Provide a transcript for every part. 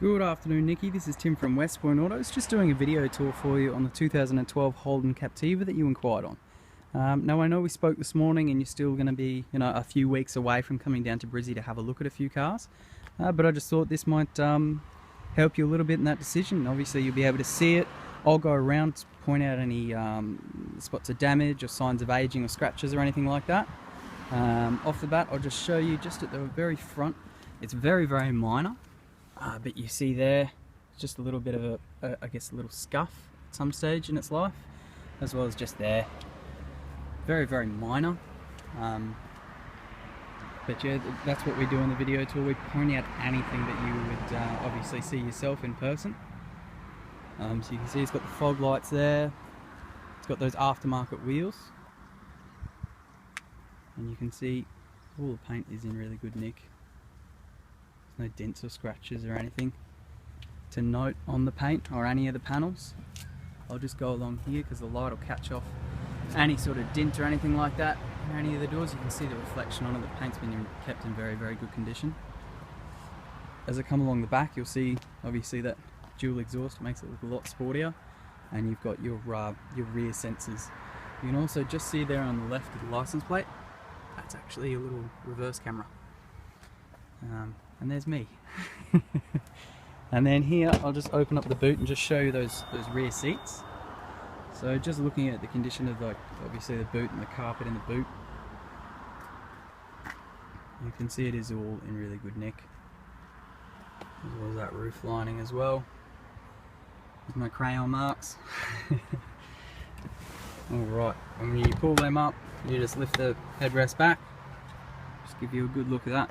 Good afternoon, Nikki. This is Tim from West Point Autos, just doing a video tour for you on the 2012 Holden Captiva that you inquired on. Now I know we spoke this morning and you're still going to be a few weeks away from coming down to Brizzy to have a look at a few cars, but I just thought this might help you a little bit in that decision. Obviously you'll be able to see it. I'll go around to point out any spots of damage or signs of aging or scratches or anything like that. Off the bat, I'll just show you just at the very front. It's very, very minor. But you see there, just a little bit of I guess a little scuff at some stage in its life, as well as just there. Very, very minor. But yeah, that's what we do in the video tour. We point out anything that you would obviously see yourself in person. So you can see it's got the fog lights there. It's got those aftermarket wheels. And you can see all the paint is in really good nick. No dents or scratches or anything to note on the paint or any of the panels. I'll just go along here because the light will catch off any sort of dent or anything like that in any of the doors. You can see the reflection on it. The paint's been kept in very, very good condition. As I come along the back, you'll see obviously that dual exhaust makes it look a lot sportier, and you've got your rear sensors. You can also just see there on the left of the license plate, that's actually a little reverse camera. And there's me. And then here I'll just open up the boot and just show you those rear seats. So just looking at the condition of obviously the boot and the carpet in the boot, you can see it is all in really good nick, as well as that roof lining as well. There's no crayon marks. Alright, when you pull them up, you just lift the headrest back, just give you a good look at that.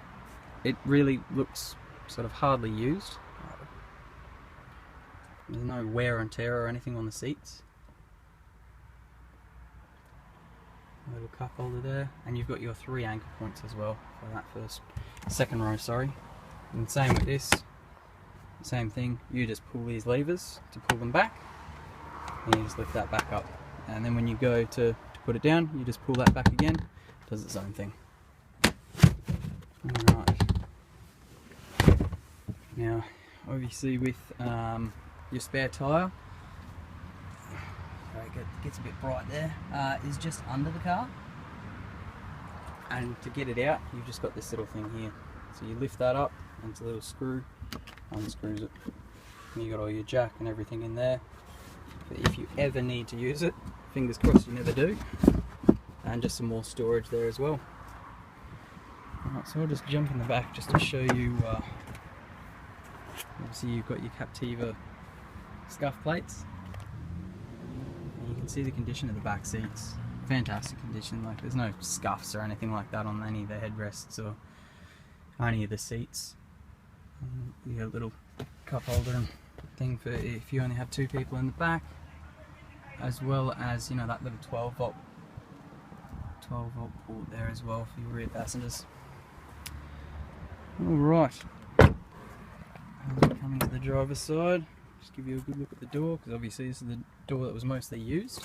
It really looks sort of hardly used. There's no wear and tear or anything on the seats. A little cup holder there, and you've got your 3 anchor points as well for that second row, sorry. And same with this, same thing, you just pull these levers to pull them back, and you just lift that back up. And then when you go to put it down, you just pull that back again, it does its own thing. Alright. Now, obviously with your spare tyre, it gets a bit bright there, is just under the car. And to get it out, you've just got this little thing here. So you lift that up, and it's a little screw, unscrews it. And you've got all your jack and everything in there. But if you ever need to use it, fingers crossed you never do. And just some more storage there as well. Alright, so I'll just jump in the back just to show you, obviously you've got your Captiva scuff plates. And you can see the condition of the back seats. Fantastic condition, like there's no scuffs or anything like that on any of the headrests or any of the seats. You got a little cup holder and thing for if you only have 2 people in the back, as well as that little 12 volt port there as well for your rear passengers. Alright, coming to the driver's side, just give you a good look at the door, because obviously this is the door that was mostly used.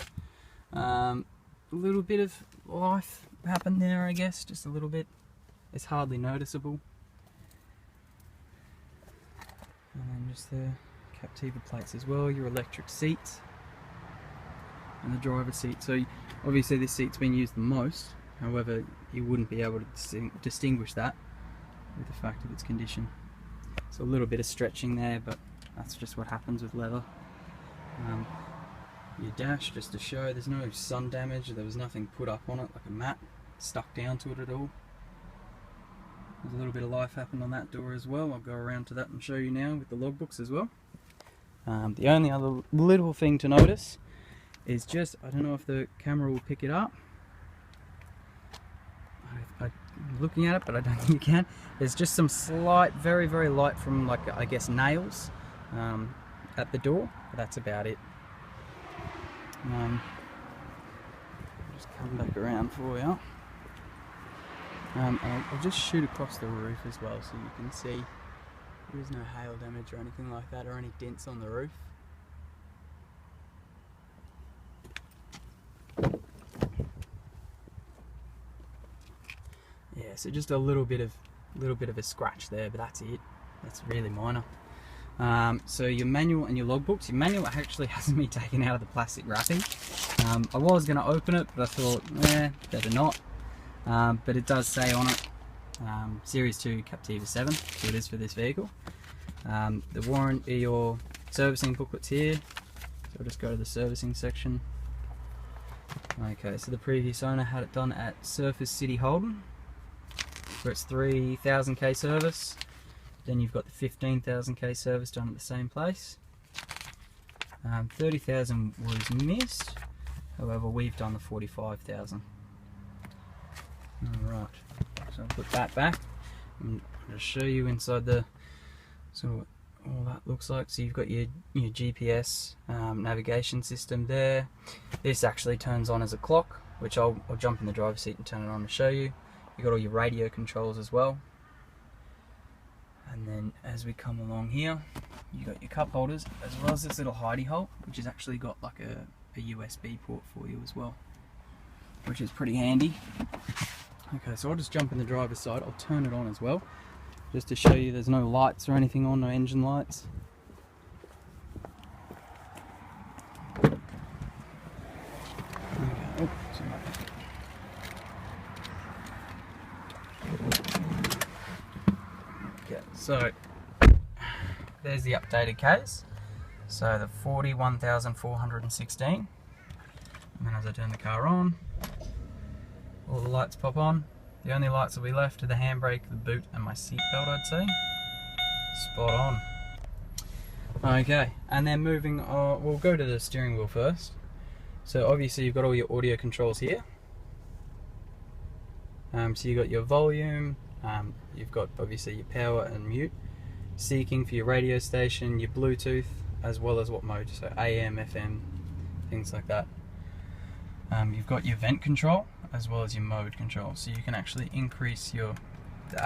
A little bit of life happened there, I guess, just a little bit. It's hardly noticeable. And then just the Captiva plates as well, your electric seats, and the driver's seat. So obviously this seat's been used the most, however you wouldn't be able to distinguish that with the fact of its condition. So a little bit of stretching there, but that's just what happens with leather. Your dash, just to show, there's no sun damage, there was nothing put up on it like a mat stuck down to it at all. There's a little bit of life happened on that door as well. I'll go around to that and show you now with the logbooks as well. The only other little thing to notice is just, I don't know if the camera will pick it up. I'm looking at it, but I don't think you can. There's just some slight, very, very light from I guess nails at the door, but that's about it. I'll just come back around for you. I'll just shoot across the roof as well so you can see there is no hail damage or anything like that, or any dents on the roof. Yeah, so just a little bit of a scratch there, but that's it. That's really minor. So your manual and your logbooks. Your manual actually hasn't been taken out of the plastic wrapping. I was going to open it, but I thought, better not. But it does say on it, Series 2 Captiva 7, so it is for this vehicle. The warranty, your servicing booklet's here, so I'll just go to the servicing section. Okay, so the previous owner had it done at Surface City Holden, for its 3,000k service. Then you've got the 15,000k service done at the same place. 30,000 was missed, however we've done the 45,000. Alright, so I'll put that back. I'm going to show you inside the, so all that looks like. So you've got your GPS navigation system there. This actually turns on as a clock, which I'll jump in the driver's seat and turn it on to show you. You've got all your radio controls as well. And then as we come along here, you got your cup holders, as well as this little hidey hole, which has actually got like a USB port for you as well, which is pretty handy. Okay, so I'll just jump in the driver's side. I'll turn it on as well, just to show you there's no lights or anything on, no engine lights. Okay. Oh, sorry. Okay, so there's the updated case. So the 41,416. And then as I turn the car on, all the lights pop on. The only lights that we left are the handbrake, the boot, and my seat belt, I'd say. Spot on. Okay, and then moving on, we'll go to the steering wheel first. So obviously you've got all your audio controls here. So you've got your volume, you've got obviously your power and mute, seeking for your radio station, your Bluetooth, as well as what mode, so AM, FM, things like that. You've got your vent control as well as your mode control, so you can actually increase the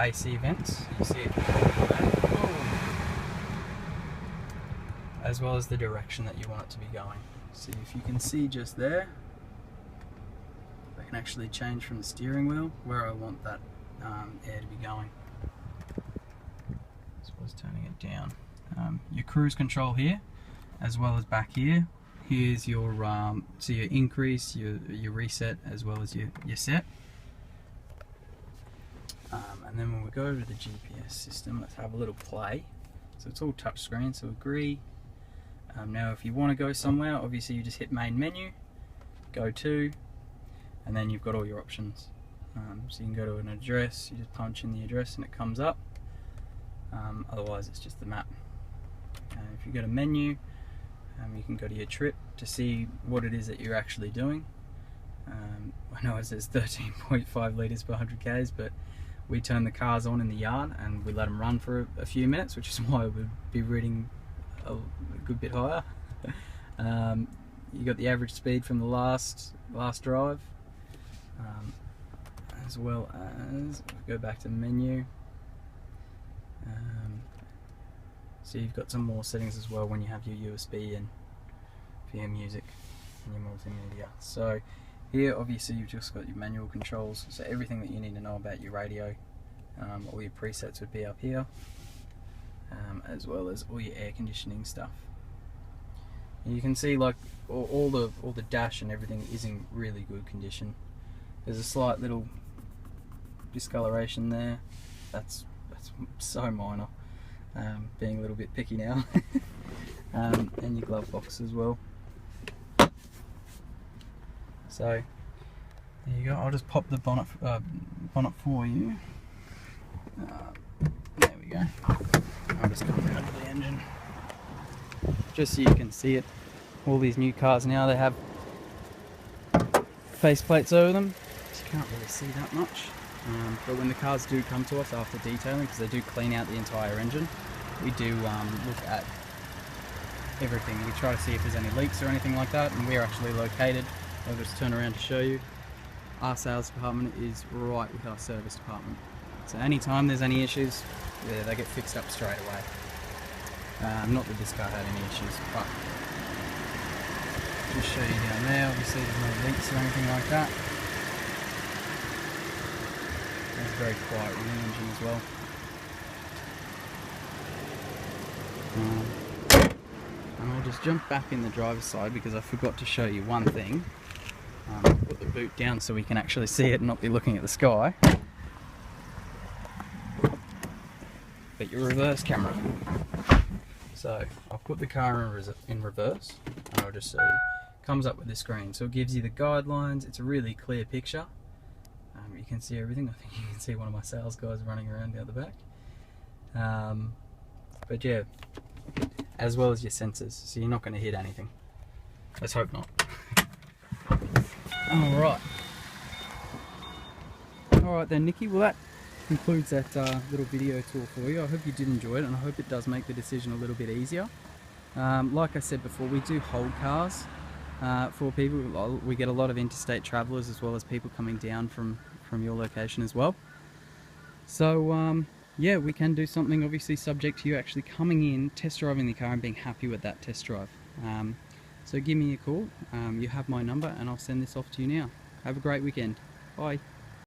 AC vents. You see it, as well as the direction that you want it to be going. So if you can see just there, I can actually change from the steering wheel where I want that air to be going. So I was turning it down. Your cruise control here, as well as back here. Here's your so your increase, your reset, as well as your set. And then when we go to the GPS system, let's have a little play. So it's all touch screen, so agree. Now if you want to go somewhere, obviously you just hit main menu, go to, and then you've got all your options. So you can go to an address, you just punch in the address and it comes up. Otherwise it's just the map. If you go to menu, you can go to your trip to see what it is that you're actually doing. I know it says 13.5 litres per 100 k's, but we turn the cars on in the yard and we let them run for a few minutes, which is why it would be reading a good bit higher. You got the average speed from the last drive, as well as, go back to menu. So you've got some more settings as well when you have your USB and for your music and your multimedia. So here obviously you've just got your manual controls, so everything that you need to know about your radio, all your presets would be up here, as well as all your air conditioning stuff. And you can see like all the dash and everything is in really good condition. There's a slight little discoloration there. That's so minor. Being a little bit picky now. And your glove box as well. So there you go. I'll just pop the bonnet for you. There we go. I'll just come down to the engine, just so you can see it. All these new cars now, they have faceplates over them, so you can't really see that much. But when the cars do come to us after detailing, because they do clean out the entire engine, we do look at everything. We try to see if there's any leaks or anything like that, and we're actually located. I'll just turn around to show you. Our sales department is right with our service department. So anytime there's any issues, yeah, they get fixed up straight away. Not that this car had any issues, but just show you down there. Obviously there's no leaks or anything like that. It's very quiet in the engine as well. And I'll just jump back in the driver's side because I forgot to show you one thing. Put the boot down so we can actually see it and not be looking at the sky. But your reverse camera. So I'll put the car in reverse and I'll just see. Comes up with this screen, so it gives you the guidelines. It's a really clear picture. You can see everything. I think you can see one of my sales guys running around down the back. But yeah, as well as your sensors, so you're not going to hit anything. Let's hope not. Alright then, Nikki, well that concludes that little video tour for you. I hope you did enjoy it, and I hope it does make the decision a little bit easier. Like I said before, we do hold cars for people. We get a lot of interstate travelers as well as people coming down from your location as well. So yeah, we can do something obviously subject to you actually coming in, test driving the car and being happy with that test drive. So give me a call. You have my number and I'll send this off to you now. Have a great weekend. Bye.